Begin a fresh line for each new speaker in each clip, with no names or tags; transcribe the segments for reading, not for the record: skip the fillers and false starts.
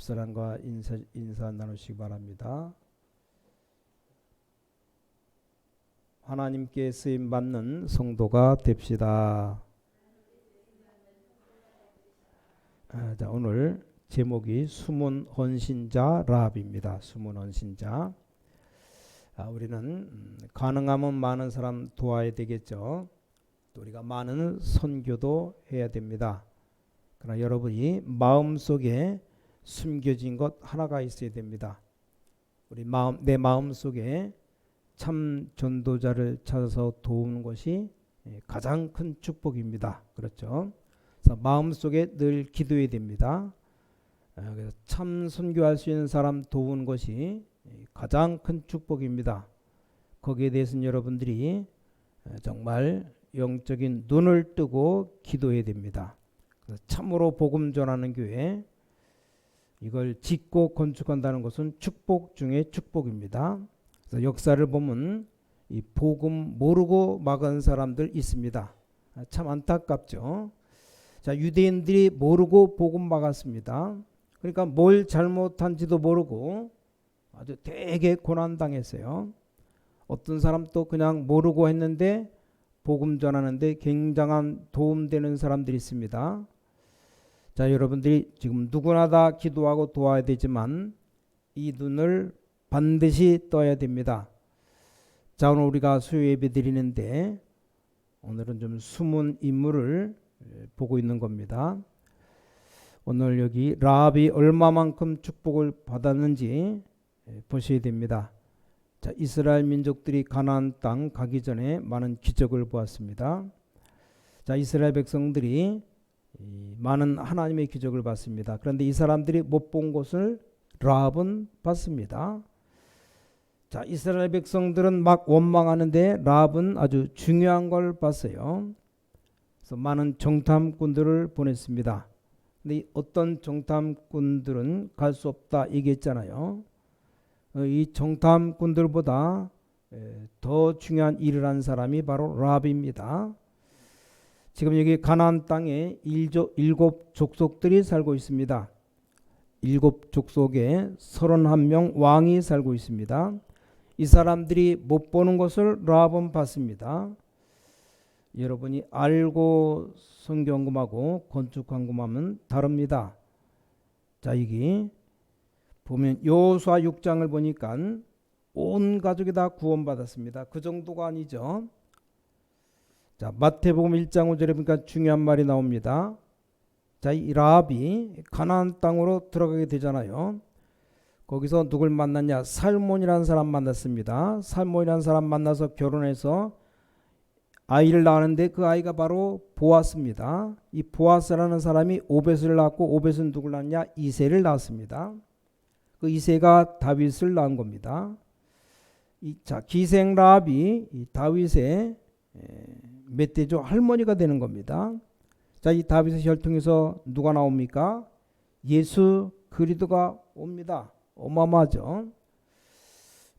옆사람과 인사 나누시기 바랍니다. 하나님께 쓰임 받는 성도가 됩시다. 자, 오늘 제목이 숨은 헌신자 라합입니다. 숨은 헌신자. 우리는 가능하면 많은 사람 도와야 되겠죠. 또 우리가 많은 선교도 해야 됩니다. 그러나 여러분이 마음속에 숨겨진 것 하나가 있어야 됩니다. 내 마음속에 참 전도자를 찾아서 도우는 것이 가장 큰 축복입니다. 그렇죠? 그래서 마음속에 늘 기도해야 됩니다. 그래서 참 선교할 수 있는 사람 도우는 것이 가장 큰 축복입니다. 거기에 대해서는 여러분들이 정말 영적인 눈을 뜨고 기도해야 됩니다. 그래서 참으로 복음 전하는 교회, 이걸 짓고 건축한다는 것은 축복 중에 축복입니다. 그래서 역사를 보면 이 복음 모르고 막은 사람들 있습니다. 참 안타깝죠. 자, 유대인들이 모르고 복음 막았습니다. 그러니까 뭘 잘못한지도 모르고 아주 되게 고난당했어요. 어떤 사람도 그냥 모르고 했는데 복음 전하는데 굉장한 도움되는 사람들이 있습니다. 자, 여러분들이 지금 누구나 다 기도하고 도와야 되지만 이 눈을 반드시 떠야 됩니다. 자, 오늘 우리가 수요 예배 드리는데 오늘은 좀 숨은 인물을 보고 있는 겁니다. 오늘 여기 라합이 얼마만큼 축복을 받았는지 보셔야 됩니다. 자, 이스라엘 민족들이 가나안 땅 가기 전에 많은 기적을 보았습니다. 자, 이스라엘 백성들이 많은 하나님의 기적을 봤습니다. 그런데 이 사람들이 못 본 것을 라합은 봤습니다. 자, 이스라엘 백성들은 막 원망하는데 라합은 아주 중요한 걸 봤어요. 그래서 많은 정탐꾼들을 보냈습니다. 근데 어떤 정탐꾼들은 갈 수 없다 얘기했잖아요. 이 정탐꾼들보다 더 중요한 일을 한 사람이 바로 라합입니다. 지금 여기 가나안 땅에 7 족속들이 살고 있습니다. 7 족속에 31명 왕이 살고 있습니다. 이 사람들이 못 보는 것을 라합은 봤습니다. 여러분이 알고 성경공부하고 건축공부하면 다릅니다. 자, 여기 보면 여호수아 6장을 보니까 온 가족이 다 구원받았습니다. 그 정도가 아니죠. 자, 마태복음 1장 5절에 보니까 중요한 말이 나옵니다. 자, 이 라합이 가나안 땅으로 들어가게 되잖아요. 거기서 누굴 만났냐? 살몬이라는 사람 만났습니다. 살몬이라는 사람 만나서 결혼해서 아이를 낳았는데 그 아이가 바로 보아스입니다. 이 보아스라는 사람이 오벳을 낳았고 오벳은 누굴 낳았냐? 이새를 낳았습니다. 그 이새가 다윗을 낳은 겁니다. 자, 기생 라합이 이 다윗의 멧돼지 할머니가 되는 겁니다. 자, 이 다윗의 혈통에서 누가 나옵니까? 예수 그리스도가 옵니다. 어마어마하죠.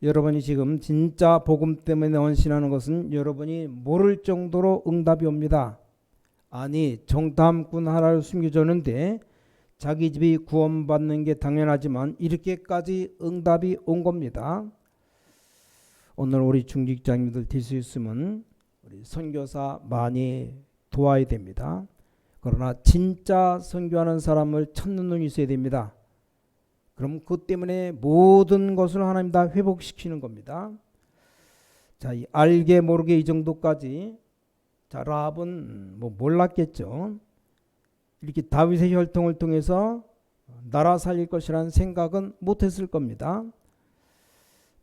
여러분이 지금 진짜 복음 때문에 헌신하는 것은 여러분이 모를 정도로 응답이 옵니다. 아니, 정탐꾼 하나를 숨겨줬는데 자기 집이 구원받는 게 당연하지만 이렇게까지 응답이 온 겁니다. 오늘 우리 중직자님들 될 수 있으면 우리 선교사 많이 도와야 됩니다. 그러나 진짜 선교하는 사람을 찾는 눈이 있어야 됩니다. 그럼 그것 때문에 모든 것을 하나님 다 회복시키는 겁니다. 자, 이 알게 모르게 이 정도까지. 자, 라합은 뭐 몰랐겠죠. 이렇게 다윗의 혈통을 통해서 나라 살릴 것이라는 생각은 못했을 겁니다.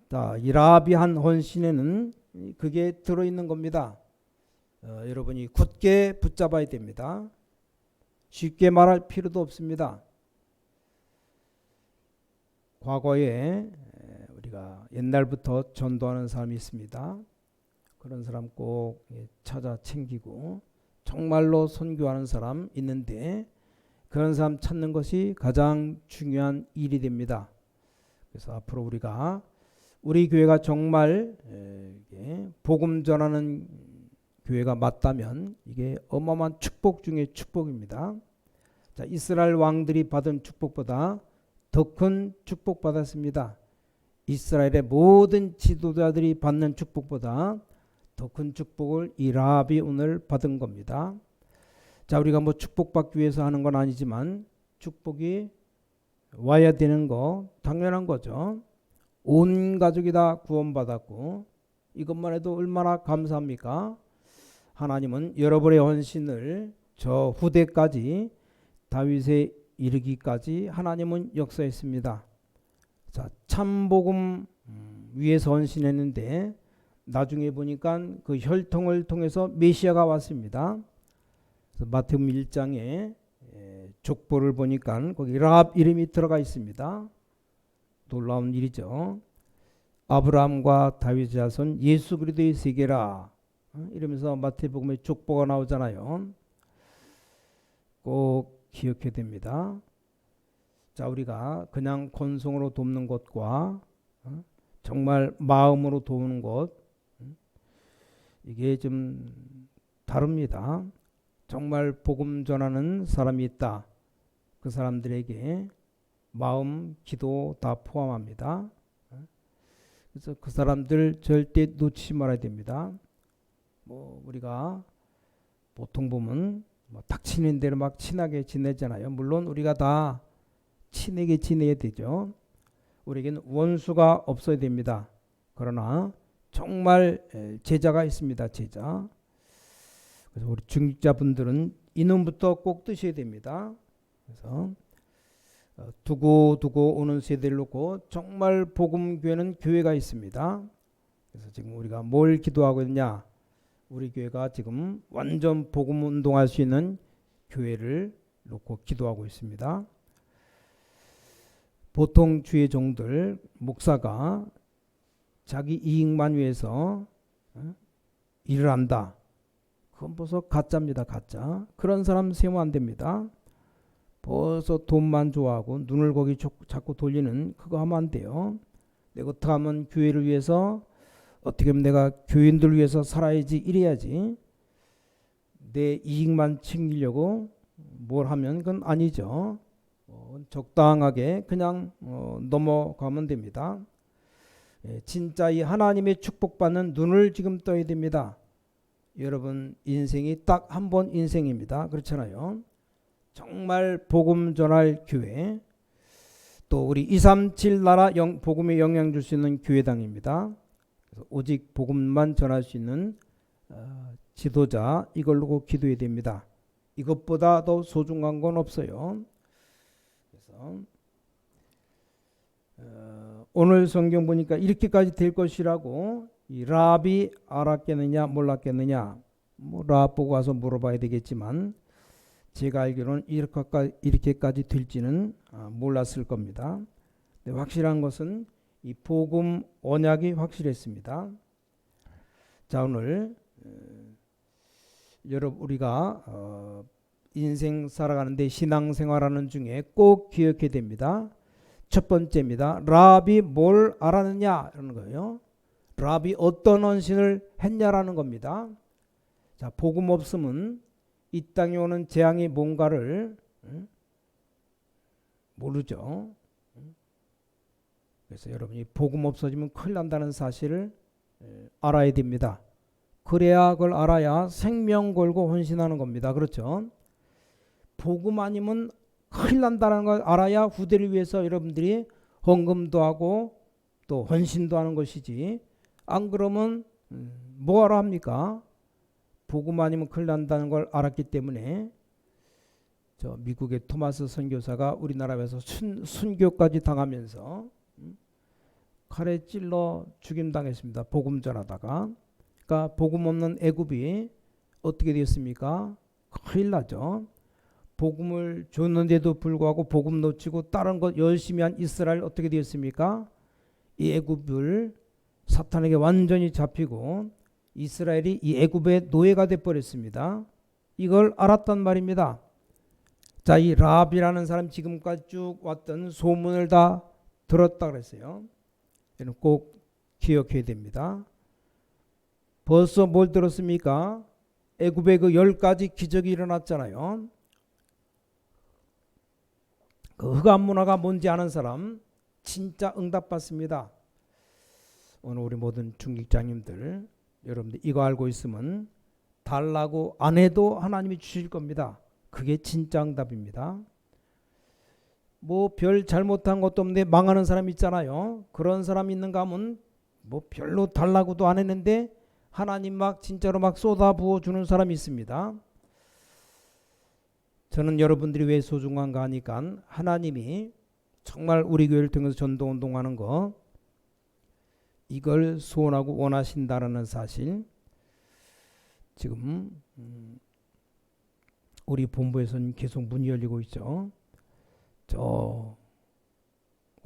자, 이 라합이 한 헌신에는 그게 들어있는 겁니다. 여러분이 굳게 붙잡아야 됩니다. 쉽게 말할 필요도 없습니다. 과거에 우리가 옛날부터 전도하는 사람이 있습니다. 그런 사람 꼭 찾아 챙기고 정말로 선교하는 사람 있는데 그런 사람 찾는 것이 가장 중요한 일이 됩니다. 그래서 앞으로 우리 교회가 정말 복음 전하는 교회가 맞다면 이게 어마어마한 축복 중에 축복입니다. 자, 이스라엘 왕들이 받은 축복보다 더 큰 축복받았습니다. 이스라엘의 모든 지도자들이 받는 축복보다 더 큰 축복을 이 라합이 오늘 받은 겁니다. 자, 우리가 뭐 축복받기 위해서 하는 건 아니지만 축복이 와야 되는 거 당연한 거죠. 온 가족이 다 구원받았고 이것만 해도 얼마나 감사합니까? 하나님은 여러분의 헌신을 저 후대까지 다윗에 이르기까지 하나님은 역사했습니다. 자, 참복음 위에서 헌신했는데 나중에 보니까 그 혈통을 통해서 메시아가 왔습니다. 그래서 마태복음 1장에 족보를 보니까 거기 라합 이름이 들어가 있습니다. 놀라운 일이죠. 아브라함과 다윗의 자손 예수 그리스도의 세계라 이러면서 마태복음에 족보가 나오잖아요. 꼭 기억해야 됩니다. 자, 우리가 그냥 건성으로 돕는 것과 정말 마음으로 도우는 것 이게 좀 다릅니다. 정말 복음 전하는 사람이 있다. 그 사람들에게 마음, 기도 다 포함합니다. 그래서 그 사람들 절대 놓치지 말아야 됩니다. 뭐 우리가 보통 보면 뭐 닥치는 대로 막 친하게 지내잖아요. 물론 우리가 다 친하게 지내야 되죠. 우리에게는 원수가 없어야 됩니다. 그러나 정말 제자가 있습니다. 제자. 그래서 우리 중직자분들은 이놈부터 꼭 드셔야 됩니다. 그래서 두고 오는 세대를 놓고 정말 복음교회는 교회가 있습니다. 그래서 지금 우리가 뭘 기도하고 있냐? 우리 교회가 지금 완전 복음 운동할 수 있는 교회를 놓고 기도하고 있습니다. 보통 주의 종들 목사가 자기 이익만 위해서 일을 한다. 그건 벌써 가짜입니다. 가짜. 그런 사람 세우면 안 됩니다. 벌써 돈만 좋아하고 눈을 거기 자꾸 돌리는 그거 하면 안 돼요. 내가 어떻게 하면 교회를 위해서 어떻게 하면 내가 교인들 위해서 살아야지 이래야지. 내 이익만 챙기려고 뭘 하면 그건 아니죠. 적당하게 그냥 넘어가면 됩니다. 진짜 이 하나님의 축복받는 눈을 지금 떠야 됩니다. 여러분 인생이 딱 한 번 인생입니다. 그렇잖아요. 정말 복음 전할 교회 또 우리 237 나라 복음에 영향 줄 수 있는 교회당입니다. 그래서 오직 복음만 전할 수 있는 지도자 이걸로 꼭 기도해야 됩니다. 이것보다 더 소중한 건 없어요. 그래서 오늘 성경 보니까 이렇게까지 될 것이라고 이 라합이 알았겠느냐 몰랐겠느냐 뭐 라합 보고 와서 물어봐야 되겠지만 제가 알기로는 이렇게까지 될지는 몰랐을 겁니다. 근데 확실한 것은 이 복음 언약이 확실했습니다. 자, 오늘 여러분 우리가 인생 살아가는데 신앙생활하는 중에 꼭 기억해야 됩니다. 첫 번째입니다. 라합이 뭘 알았느냐 이런 거예요. 라합이 어떤 헌신을 했냐라는 겁니다. 자, 복음 없으면 이 땅에 오는 재앙이 뭔가를 모르죠. 그래서 여러분이 복음 없어지면 큰일 난다는 사실을 알아야 됩니다. 그래야 그걸 알아야 생명 걸고 헌신하는 겁니다. 그렇죠? 복음 아니면 큰일 난다는 걸 알아야 후대를 위해서 여러분들이 헌금도 하고 또 헌신도 하는 것이지 안 그러면 뭐하러 합니까? 복음 아니면 큰일 난다는 걸 알았기 때문에 저 미국의 토마스 선교사가 우리나라에서 순교까지 당하면서 칼에 찔러 죽임당했습니다. 복음 전하다가. 그러니까 복음 없는 애굽이 어떻게 되었습니까? 큰일 나죠. 복음을 줬는데도 불구하고 복음 놓치고 다른 것 열심히 한 이스라엘 어떻게 되었습니까? 이 애굽을 사탄에게 완전히 잡히고 이스라엘이 이 애굽의 노예가 돼버렸습니다. 이걸 알았단 말입니다. 자, 이 라합이라는 사람 지금까지 쭉 왔던 소문을 다 들었다 그랬어요. 여러분 꼭 기억해야 됩니다. 벌써 뭘 들었습니까? 애굽의 그 10가지 기적이 일어났잖아요. 그 흑암 문화가 뭔지 아는 사람 진짜 응답받습니다. 오늘 우리 모든 중직자님들 여러분들 이거 알고 있으면 달라고 안 해도 하나님이 주실 겁니다. 그게 진짜 응답입니다. 뭐 별 잘못한 것도 없는데 망하는 사람 있잖아요. 그런 사람 있는가 하면 뭐 별로 달라고도 안 했는데 하나님 막 진짜로 막 쏟아부어 주는 사람이 있습니다. 저는 여러분들이 왜 소중한가 하니까 하나님이 정말 우리 교회를 통해서 전도운동하는 거 이걸 소원하고 원하신다라는 사실 지금 우리 본부에서는 계속 문이 열리고 있죠. 저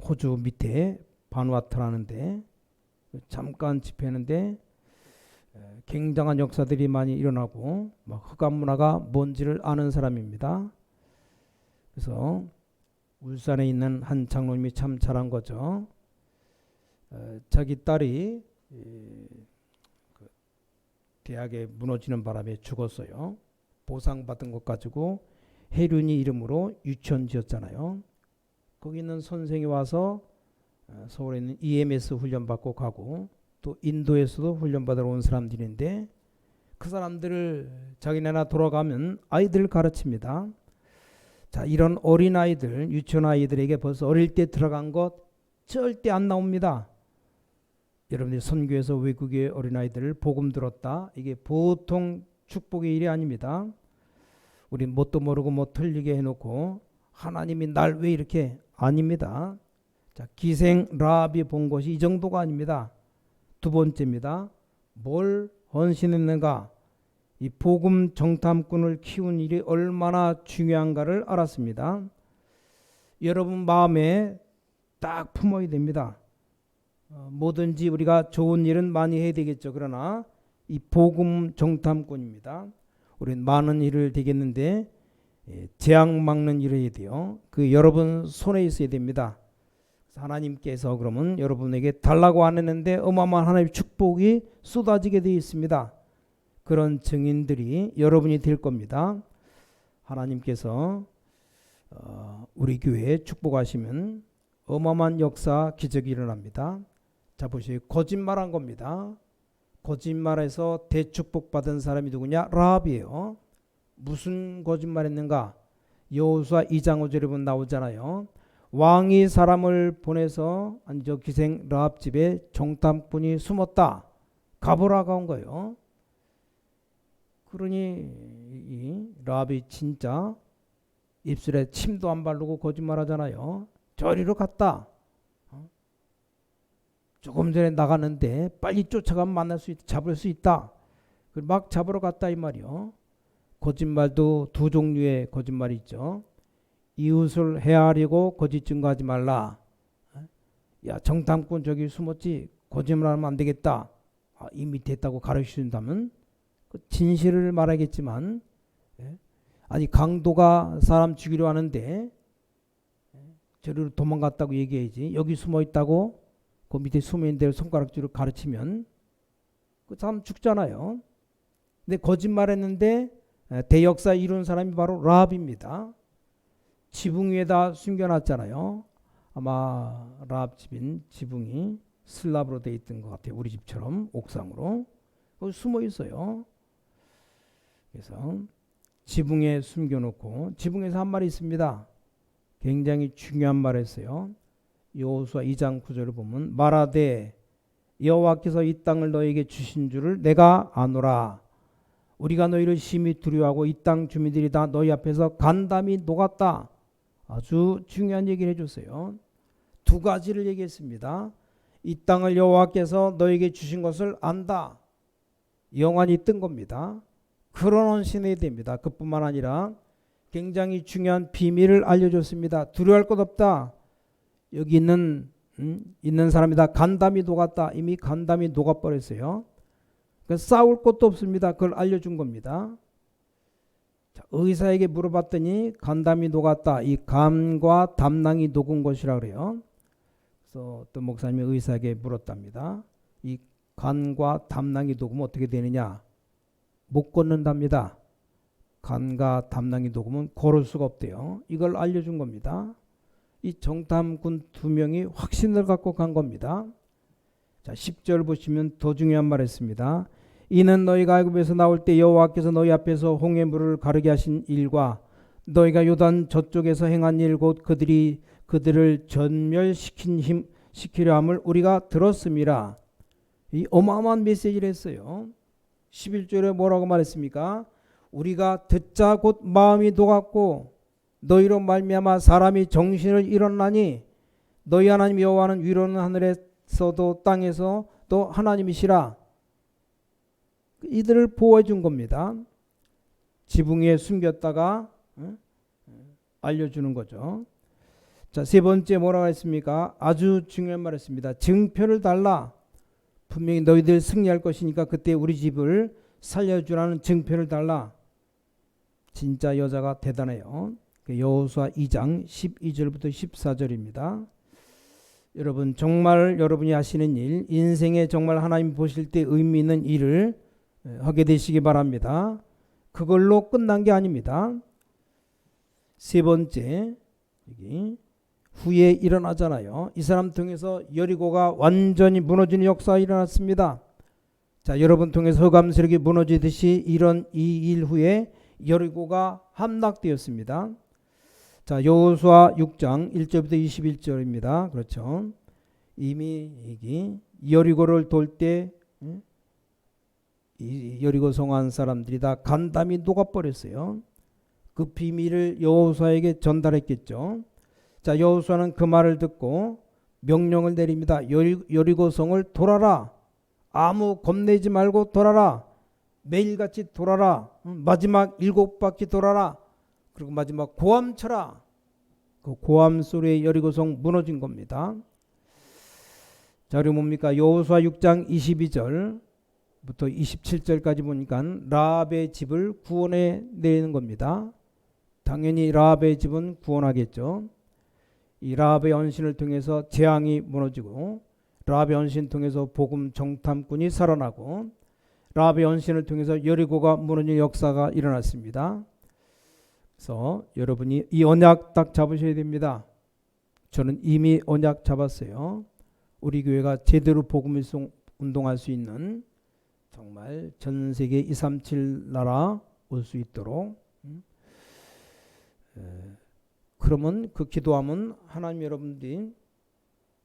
호주 밑에 바누아투라는데 잠깐 집회하는데 굉장한 역사들이 많이 일어나고 막 흑암 문화가 뭔지를 아는 사람입니다. 그래서 울산에 있는 한 장로님이 참 잘한 거죠. 자기 딸이 대학에 무너지는 바람에 죽었어요. 보상받은 것 가지고 혜륜이 이름으로 유치원 지었잖아요. 거기 있는 선생이 와서 서울에 있는 EMS 훈련받고 가고 또 인도에서도 훈련받으러 온 사람들인데 그 사람들을 자기네나 돌아가면 아이들 가르칩니다. 자, 이런 어린아이들, 유치원 아이들에게 벌써 어릴 때 들어간 것 절대 안 나옵니다. 여러분들이 선교에서 외국의 어린아이들을 복음 들었다. 이게 보통 축복의 일이 아닙니다. 우리 뭣도 모르고 뭐 틀리게 해놓고 하나님이 날 왜 이렇게 아닙니다. 자, 기생 라합이 본 것이 이 정도가 아닙니다. 두 번째입니다. 뭘 헌신했는가? 이 복음 정탐꾼을 키운 일이 얼마나 중요한가를 알았습니다. 여러분 마음에 딱 품어야 됩니다. 뭐든지 우리가 좋은 일은 많이 해야 되겠죠. 그러나 이 복음 정탐꾼입니다. 우리는 많은 일을 되겠는데 재앙 막는 일을 해야 돼요. 그 여러분 손에 있어야 됩니다. 하나님께서 그러면 여러분에게 달라고 안 했는데 어마어마한 하나님의 축복이 쏟아지게 되어 있습니다. 그런 증인들이 여러분이 될 겁니다. 하나님께서 우리 교회에 축복하시면 어마어마한 역사 기적이 일어납니다. 자, 보시오. 거짓말한 겁니다. 거짓말해서 대축복 받은 사람이 누구냐? 라합이에요. 무슨 거짓말했는가? 여호수아 2장 5절에 보면 나오잖아요. 왕이 사람을 보내서 저 기생 라합 집에 정탐꾼이 숨었다. 가보라고 한 거예요. 그러니 이 라합이 진짜 입술에 침도 안 바르고 거짓말하잖아요. 저리로 갔다. 조금 전에 나갔는데 빨리 쫓아가면 만날 수 있다. 잡을 수 있다. 막 잡으러 갔다 이 말이요. 거짓말도 두 종류의 거짓말이 있죠. 이웃을 헤아리고 거짓 증거하지 말라. 야, 정탐꾼 저기 숨었지. 거짓말하면 안 되겠다. 이미 됐다고 가르쳐준다면 그 진실을 말하겠지만 아니 강도가 사람 죽이려 하는데 저리로 도망갔다고 얘기해야지. 여기 숨어있다고 그 밑에 숨어있는 데를 손가락질로 가르치면 그 사람 죽잖아요. 근데 거짓말했는데 대역사 이룬 사람이 바로 라합입니다. 지붕 위에다 숨겨놨잖아요. 아마 라합 집인 지붕이 슬랍으로 되어 있던 것 같아요. 우리 집처럼 옥상으로. 거기 숨어 있어요. 그래서 지붕에 숨겨놓고 지붕에서 한 말이 있습니다. 굉장히 중요한 말을 했어요. 여호수아 2장 9절을 보면 말하되 여호와께서 이 땅을 너에게 주신 줄을 내가 아노라. 우리가 너희를 심히 두려워하고 이 땅 주민들이 다 너희 앞에서 간담이 녹았다. 아주 중요한 얘기를 해줬어요. 두 가지를 얘기했습니다. 이 땅을 여호와께서 너에게 주신 것을 안다. 영원히 뜬 겁니다. 그런 헌신해야 됩니다. 그뿐만 아니라 굉장히 중요한 비밀을 알려줬습니다. 두려워할 것 없다. 여기 있는 사람이 다 간담이 녹았다. 이미 간담이 녹아버렸어요. 그러니까 싸울 것도 없습니다. 그걸 알려준 겁니다. 자, 의사에게 물어봤더니 간담이 녹았다. 이 감과 담낭이 녹은 것이라 그래요. 그래서 어떤 목사님이 의사에게 물었답니다. 이 간과 담낭이 녹으면 어떻게 되느냐? 못 걷는답니다. 간과 담낭이 녹으면 걸을 수가 없대요. 이걸 알려준 겁니다. 이 정탐꾼 2명이 확신을 갖고 간 겁니다. 자, 10절 보시면 더 중요한 말 했습니다. 이는 너희가 애굽에서 나올 때 여호와께서 너희 앞에서 홍해 물을 가르게 하신 일과 너희가 요단 저쪽에서 행한 일 곧 그들을 전멸시키려 함을 우리가 들었음이라. 이 어마어마한 메시지를 했어요. 11절에 뭐라고 말했습니까? 우리가 듣자 곧 마음이 녹았고 너희로 말미암아 사람이 정신을 잃었나니 너희 하나님 여호와는 위로는 하늘에서도 땅에서 또 하나님이시라. 이들을 보호해 준 겁니다. 지붕 위에 숨겼다가 알려주는 거죠. 자, 세 번째 뭐라고 했습니까? 아주 중요한 말 했습니다. 증표를 달라. 분명히 너희들 승리할 것이니까 그때 우리 집을 살려주라는 증표를 달라. 진짜 여자가 대단해요. 여호수아 2장 12절부터 14절입니다. 여러분 정말 여러분이 하시는 일, 인생에 정말 하나님 보실 때 의미 있는 일을 하게 되시기 바랍니다. 그걸로 끝난 게 아닙니다. 세 번째, 여기 후에 일어나잖아요. 이 사람 통해서 여리고가 완전히 무너지는 역사가 일어났습니다. 자, 여러분 통해서 흑암세력이 무너지듯이 이런 이 일 후에 여리고가 함락되었습니다. 자, 여호수아 6장 1절부터 21절입니다. 그렇죠. 이미 여기 여리고를 돌 때 이 여리고 성한 사람들이 다 간담이 녹아버렸어요. 그 비밀을 여호수아에게 전달했겠죠. 자, 여호수아는 그 말을 듣고 명령을 내립니다. 여리고 성을 돌아라. 아무 겁내지 말고 돌아라. 매일같이 돌아라. 마지막 7바퀴 돌아라. 그리고 마지막 고함 쳐라. 그 고함 소리에 여리고성 무너진 겁니다. 자, 그리고 뭡니까? 여호수아 6장 22절부터 27절까지 보니까 라합의 집을 구원해 내리는 겁니다. 당연히 라합의 집은 구원하겠죠. 이 라합의 헌신을 통해서 재앙이 무너지고 라합의 헌신 통해서 복음 정탐꾼이 살아나고 라합의 헌신을 통해서 여리고가 무너진 역사가 일어났습니다. 그래서 여러분이 이 언약 딱 잡으셔야 됩니다. 저는 이미 언약 잡았어요. 우리 교회가 제대로 복음을 운동할 수 있는 정말 전 세계 237 나라 올 수 있도록 그러면 그 기도하면 하나님 여러분들이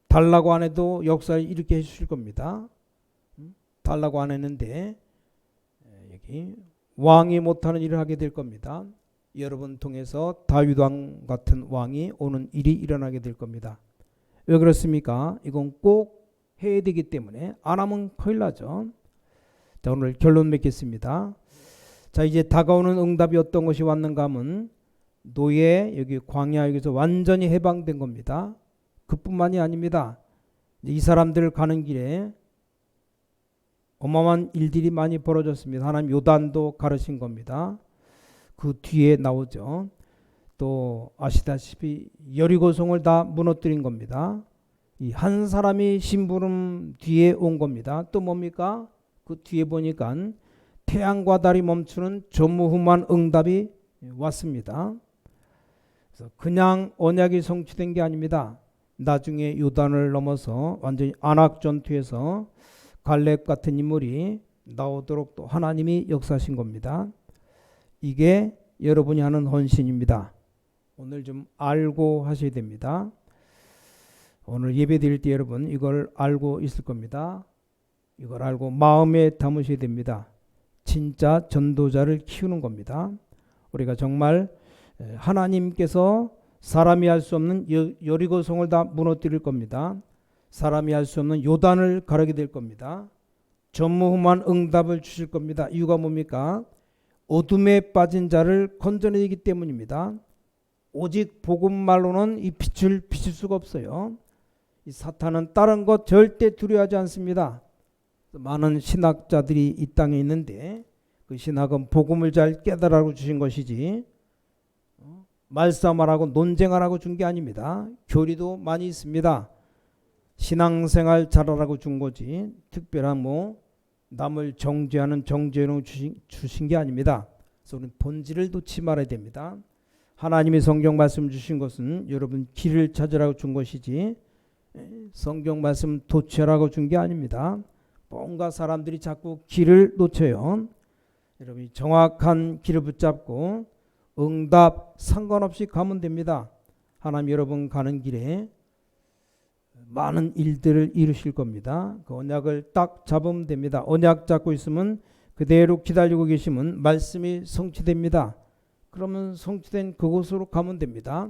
달라고 안 해도 역사를 일으켜 주실 겁니다. 달라고 안 했는데 여기 왕이 못하는 일을 하게 될 겁니다. 여러분 통해서 다윗 왕 같은 왕이 오는 일이 일어나게 될 겁니다. 왜 그렇습니까? 이건 꼭 해야 되기 때문에 안 하면 큰일 나죠. 자, 오늘 결론 맺겠습니다. 자, 이제 다가오는 응답이 어떤 것이 왔는가 하면 노예 여기 광야 여기서 완전히 해방된 겁니다. 그뿐만이 아닙니다. 이 사람들 가는 길에 어마어마한 일들이 많이 벌어졌습니다. 하나님 요단도 가르신 겁니다. 그 뒤에 나오죠. 또 아시다시피 여리고성을 다 무너뜨린 겁니다. 이 한 사람이 심부름 뒤에 온 겁니다. 또 뭡니까? 그 뒤에 보니까 태양과 달이 멈추는 전무후무한 응답이 왔습니다. 그래서 그냥 언약이 성취된 게 아닙니다. 나중에 요단을 넘어서 완전히 안악 전투에서 갈렙 같은 인물이 나오도록 또 하나님이 역사하신 겁니다. 이게 여러분이 하는 헌신입니다. 오늘 좀 알고 하셔야 됩니다. 오늘 예배 드릴 때 여러분 이걸 알고 있을 겁니다. 이걸 알고 마음에 담으셔야 됩니다. 진짜 전도자를 키우는 겁니다. 우리가 정말 하나님께서 사람이 할 수 없는 여리고성을 다 무너뜨릴 겁니다. 사람이 할 수 없는 요단을 가르게 될 겁니다. 전무후무한 응답을 주실 겁니다. 이유가 뭡니까? 어둠에 빠진 자를 건져내기 때문입니다. 오직 복음말로는 이 빛을 비칠 수가 없어요. 이 사탄은 다른 것 절대 두려워하지 않습니다. 많은 신학자들이 이 땅에 있는데 그 신학은 복음을 잘 깨달으라고 주신 것이지 말싸움하라고 논쟁하라고 준 게 아닙니다. 교리도 많이 있습니다. 신앙생활 잘하라고 준 거지 특별한 남을 정죄하는 정죄로 주신 게 아닙니다. 그래서 우리는 본질을 놓지 말아야 됩니다. 하나님이 성경 말씀 주신 것은 여러분 길을 찾으라고 준 것이지 성경 말씀 도취하라고 준 게 아닙니다. 뭔가 사람들이 자꾸 길을 놓쳐요. 여러분이 정확한 길을 붙잡고 응답 상관없이 가면 됩니다. 하나님 여러분 가는 길에 많은 일들을 이루실 겁니다. 그 언약을 딱 잡으면 됩니다. 언약 잡고 있으면 그대로 기다리고 계시면 말씀이 성취됩니다. 그러면 성취된 그곳으로 가면 됩니다.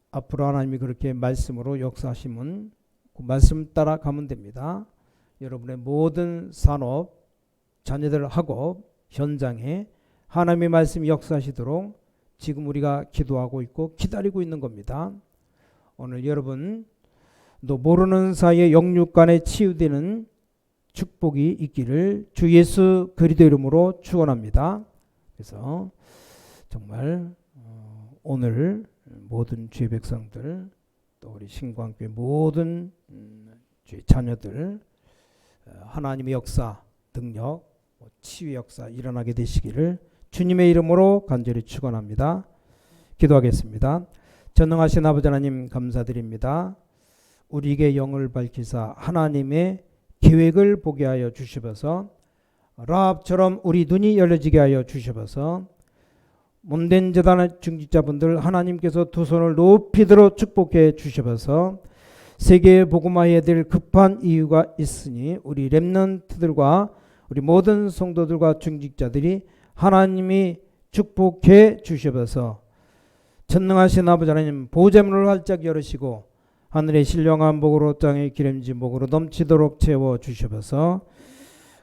앞으로 하나님이 그렇게 말씀으로 역사하시면 그 말씀 따라 가면 됩니다. 여러분의 모든 산업, 자녀들 학업, 현장에 하나님의 말씀이 역사하시도록 지금 우리가 기도하고 있고 기다리고 있는 겁니다. 오늘 여러분 또 모르는 사이에 영육간에 치유되는 축복이 있기를 주 예수 그리스도 이름으로 축원합니다. 그래서 정말 오늘 모든 주의 백성들 또 우리 신광교회 모든 주의 자녀들 하나님의 역사, 능력, 치유의 역사 일어나게 되시기를 주님의 이름으로 간절히 축원합니다. 기도하겠습니다. 전능하신 아버지 하나님 감사드립니다. 우리에게 영을 밝히사 하나님의 계획을 보게 하여 주시어서 라합처럼 우리 눈이 열려지게 하여 주시어서 몸된 재단의 중직자분들 하나님께서 두 손을 높이 들어 축복해 주시어서 세계에 복음화해야 될 급한 이유가 있으니 우리 렘넌트들과 우리 모든 성도들과 중직자들이 하나님이 축복해 주시어서 전능하신 아버지 하나님 보좌문을 활짝 열으시고 하늘의 신령한 복으로 땅의 기름진 복으로 넘치도록 채워 주시어서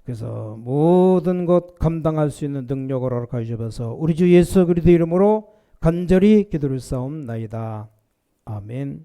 그래서 모든 것 감당할 수 있는 능력을 허락하여 주셔서 우리 주 예수 그리스도 이름으로 간절히 기도를 싸움나이다. 아멘.